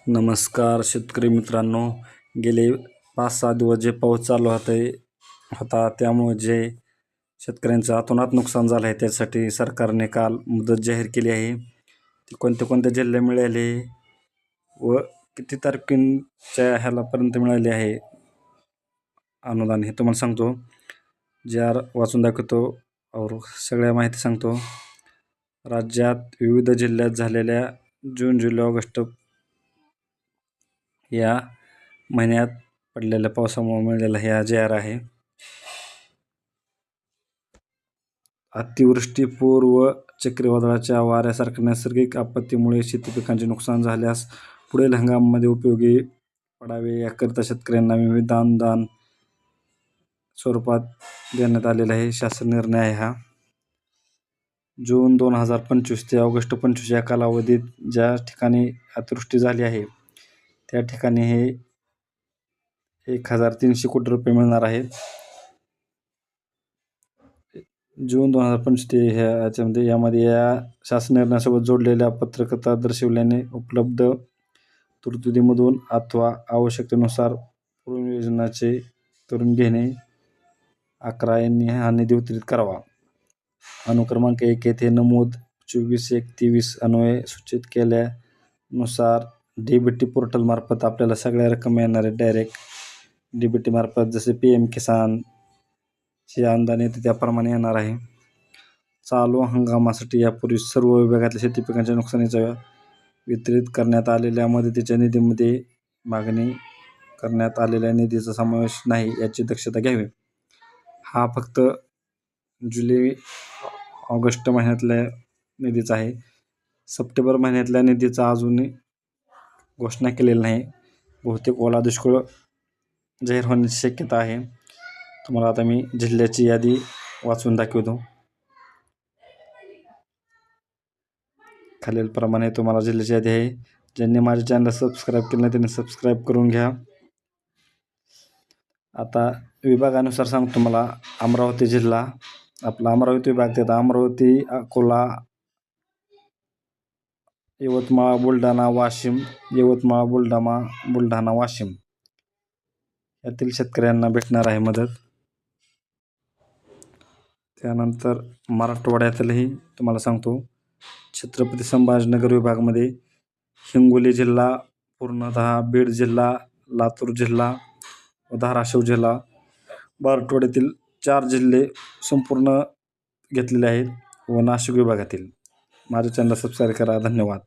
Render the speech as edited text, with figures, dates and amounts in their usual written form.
नमस्कार शेतकरी मित्रांनो. गेले 5-6 दिवस जे पाऊस चालू होता त्यामुळे जे शेतकऱ्यांचं अतोनात नुकसान झालं आहे, त्यासाठी सरकारने काल मुदत जाहीर केली आहे. ती कोणत्या जिल्हे मिळाले व किती तारखेच्या ह्यालापर्यंत मिळाले आहे अनुदान, हे तुम्हाला सांगतो. वाचून दाखवतो और सगळ्या माहिती सांगतो. राज्यात विविध जिल्ह्यात झालेल्या जून, जुलै, ऑगस्ट या महिन्यात पडलेल्या पावसामुळे मिळालेला हा JR आहे. अतिवृष्टी, पूर व चक्रीवादळाच्या वाऱ्यासारख्या नैसर्गिक आपत्तीमुळे शेती पिकांचे नुकसान झाल्यास पुढील हंगामामध्ये उपयोगी पडावे याकरिता शेतकऱ्यांना विविध अनुदान स्वरूपात देण्यात आलेला आहे. शासन निर्णय आहे हा. जून 2025 ते ऑगस्ट 25 या कालावधीत ज्या ठिकाणी अतिवृष्टी झाली आहे त्या ठिकाणी हे 1,300 कोटी रुपये मिळणार आहेत. जून 2025 ते यामध्ये या शासन निर्णयासोबत जोडलेल्या पत्रकात दर्शविल्याने उपलब्ध तरतुदीमधून अथवा आवश्यकतेनुसार पूर्वनियोजनाचे करून घेणे. 11 यांनी हा निधी वितरित करावा. अनुक्रमांक 1 येथे नमूद 24/1/23 अन्वये सूचित केल्यानुसार DBT पोर्टल मार्फत आपल्याला सगळ्या रक्कम येणार आहे. डायरेक्ट DBT मार्फत जसे PM किसान चे अनुदान येते त्याप्रमाणे येणार आहे. चालू हंगामासाठी यापूर्वी सर्व विभागातल्या शेती पिकांच्या नुकसानीचा वितरित करण्यात आलेल्या मदतीच्या निधीमध्ये मागणी करण्यात आलेल्या निधीचा समावेश नाही याची दक्षता घ्यावी. हा फक्त जुलै ऑगस्ट महिन्यातल्या निधीचा आहे. सप्टेंबर महिन्यातल्या निधीचा अजूनही घोषणा केलेली नाही. बहुतेक ओला दुष्काळ जाहीर होण्याची शक्यता आहे. तुम्हाला आता मी जिल्ह्याची यादी वाचून दाखवतो. खालीलप्रमाणे तुम्हाला जिल्ह्याची यादी आहे. ज्यांनी माझ्या चॅनल सबस्क्राईब केलं नाही त्यांनी सबस्क्राईब करून घ्या. आता विभागानुसार सांगतो तुम्हाला. अमरावती जिल्हा, आपला अमरावती विभाग त्यात अमरावती, अकोला, यवतमाळ, बुलढाणा, वाशिम, यवतमाळ, बुलढाणा, वाशिम यातील शेतकऱ्यांना भेटणार आहे मदत. त्यानंतर मराठवाड्यातीलही तुम्हाला सांगतो. छत्रपती संभाजीनगर विभागामध्ये हिंगोली जिल्हा पूर्णतः, बीड जिल्हा, लातूर जिल्हा व धाराशिव जिल्हा, मराठवाड्यातील 4 जिल्हे संपूर्ण घेतलेले आहेत व नाशिक विभागातील. माझे चॅनल सबस्क्राईब करा. धन्यवाद.